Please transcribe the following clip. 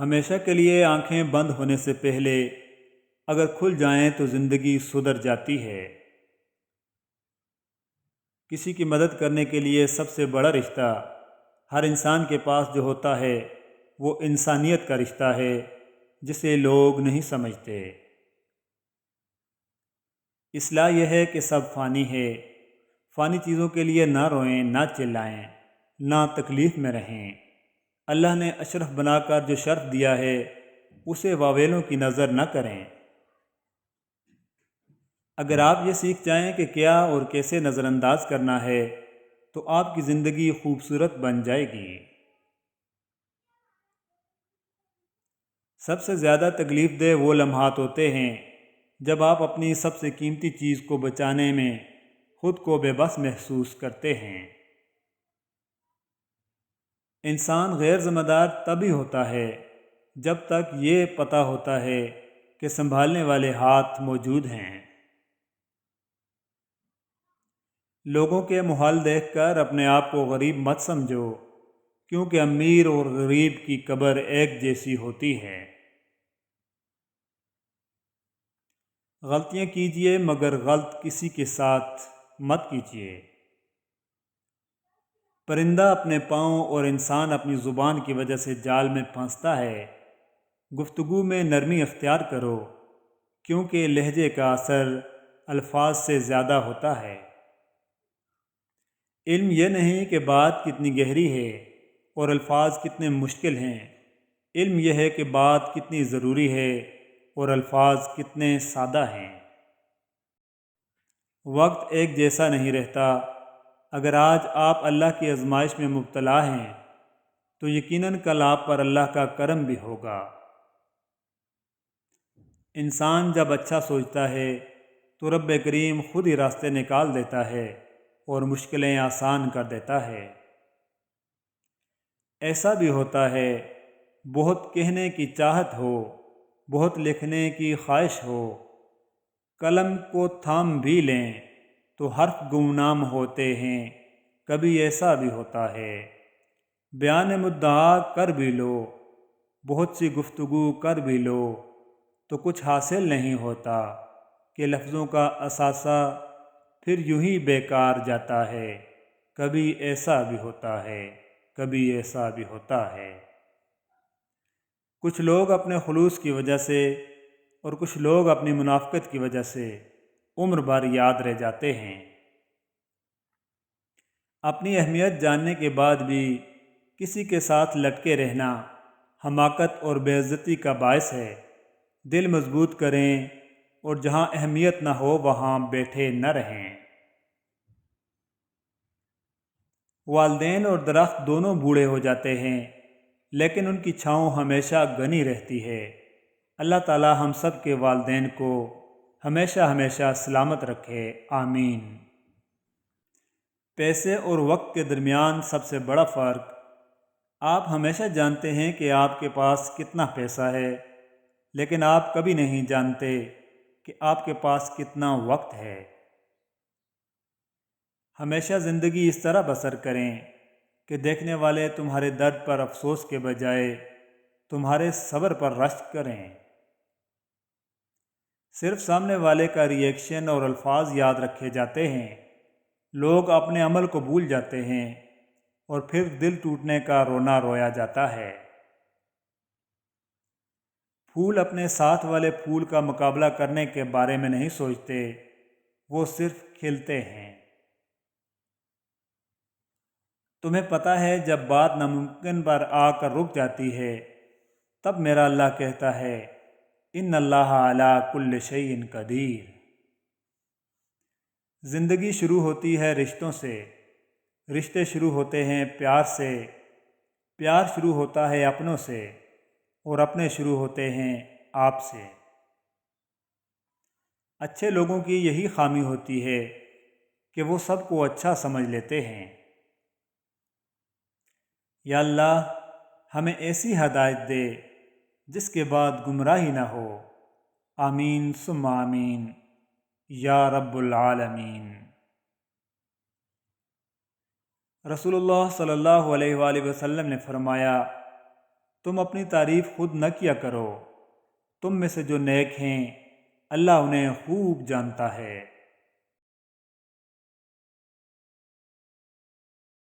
ہمیشہ کے لیے آنکھیں بند ہونے سے پہلے اگر کھل جائیں تو زندگی سدھر جاتی ہے۔ کسی کی مدد کرنے کے لیے سب سے بڑا رشتہ ہر انسان کے پاس جو ہوتا ہے وہ انسانیت کا رشتہ ہے، جسے لوگ نہیں سمجھتے۔ اصلاح یہ ہے کہ سب فانی ہے، فانی چیزوں کے لیے نہ روئیں، نہ چلائیں، نہ تکلیف میں رہیں۔ اللہ نے اشرف بنا کر جو شرف دیا ہے اسے واویلوں کی نظر نہ کریں۔ اگر آپ یہ سیکھ جائیں کہ کیا اور کیسے نظر انداز کرنا ہے تو آپ کی زندگی خوبصورت بن جائے گی۔ سب سے زیادہ تکلیف دہ وہ لمحات ہوتے ہیں جب آپ اپنی سب سے قیمتی چیز کو بچانے میں خود کو بے بس محسوس کرتے ہیں۔ انسان غیر ذمہ دار تب ہی ہوتا ہے جب تک یہ پتہ ہوتا ہے کہ سنبھالنے والے ہاتھ موجود ہیں۔ لوگوں کے محال دیکھ کر اپنے آپ کو غریب مت سمجھو، کیونکہ امیر اور غریب کی قبر ایک جیسی ہوتی ہے۔ غلطیاں کیجیے مگر غلط کسی کے ساتھ مت کیجیے۔ پرندہ اپنے پاؤں اور انسان اپنی زبان کی وجہ سے جال میں پھنستا ہے۔ گفتگو میں نرمی اختیار کرو، کیونکہ لہجے کا اثر الفاظ سے زیادہ ہوتا ہے۔ علم یہ نہیں کہ بات کتنی گہری ہے اور الفاظ کتنے مشکل ہیں، علم یہ ہے کہ بات کتنی ضروری ہے اور الفاظ کتنے سادہ ہیں۔ وقت ایک جیسا نہیں رہتا۔ اگر آج آپ اللہ کی آزمائش میں مبتلا ہیں تو یقیناً کل آپ پر اللہ کا کرم بھی ہوگا۔ انسان جب اچھا سوچتا ہے تو رب کریم خود ہی راستے نکال دیتا ہے اور مشکلیں آسان کر دیتا ہے۔ ایسا بھی ہوتا ہے بہت کہنے کی چاہت ہو، بہت لکھنے کی خواہش ہو، قلم کو تھام بھی لیں تو حرف گمنام ہوتے ہیں، کبھی ایسا بھی ہوتا ہے۔ بیان مدعا کر بھی لو، بہت سی گفتگو کر بھی لو تو کچھ حاصل نہیں ہوتا، کہ لفظوں کا اثاثہ پھر یوں ہی بیکار جاتا ہے، کبھی ایسا بھی ہوتا ہے، کبھی ایسا بھی ہوتا ہے۔ کچھ لوگ اپنے خلوص کی وجہ سے اور کچھ لوگ اپنی منافقت کی وجہ سے عمر بھر یاد رہ جاتے ہیں۔ اپنی اہمیت جاننے کے بعد بھی کسی کے ساتھ لٹکے رہنا حماقت اور بے عزتی کا باعث ہے۔ دل مضبوط کریں اور جہاں اہمیت نہ ہو وہاں بیٹھے نہ رہیں۔ والدین اور درخت دونوں بوڑھے ہو جاتے ہیں لیکن ان کی چھاؤں ہمیشہ گھنی رہتی ہے۔ اللہ تعالی ہم سب کے والدین کو ہمیشہ ہمیشہ سلامت رکھے، آمین۔ پیسے اور وقت کے درمیان سب سے بڑا فرق، آپ ہمیشہ جانتے ہیں کہ آپ کے پاس کتنا پیسہ ہے، لیکن آپ کبھی نہیں جانتے کہ آپ کے پاس کتنا وقت ہے۔ ہمیشہ زندگی اس طرح بسر کریں کہ دیکھنے والے تمہارے درد پر افسوس کے بجائے تمہارے صبر پر رشک کریں۔ صرف سامنے والے کا ری ایکشن اور الفاظ یاد رکھے جاتے ہیں، لوگ اپنے عمل کو بھول جاتے ہیں اور پھر دل ٹوٹنے کا رونا رویا جاتا ہے۔ پھول اپنے ساتھ والے پھول کا مقابلہ کرنے کے بارے میں نہیں سوچتے، وہ صرف کھلتے ہیں۔ تمہیں پتہ ہے جب بات ناممکن پر آ کر رک جاتی ہے تب میرا اللہ کہتا ہے ان اللہ علی کل شیء قدیر۔ زندگی شروع ہوتی ہے رشتوں سے، رشتے شروع ہوتے ہیں پیار سے، پیار شروع ہوتا ہے اپنوں سے، اور اپنے شروع ہوتے ہیں آپ سے۔ اچھے لوگوں کی یہی خامی ہوتی ہے کہ وہ سب کو اچھا سمجھ لیتے ہیں۔ یا اللہ ہمیں ایسی ہدایت دے جس کے بعد گمراہی نہ ہو، آمین ثم آمین یا رب العالمین۔ رسول اللہ صلی اللہ علیہ وآلہ وسلم نے فرمایا تم اپنی تعریف خود نہ کیا کرو، تم میں سے جو نیک ہیں اللہ انہیں خوب جانتا ہے۔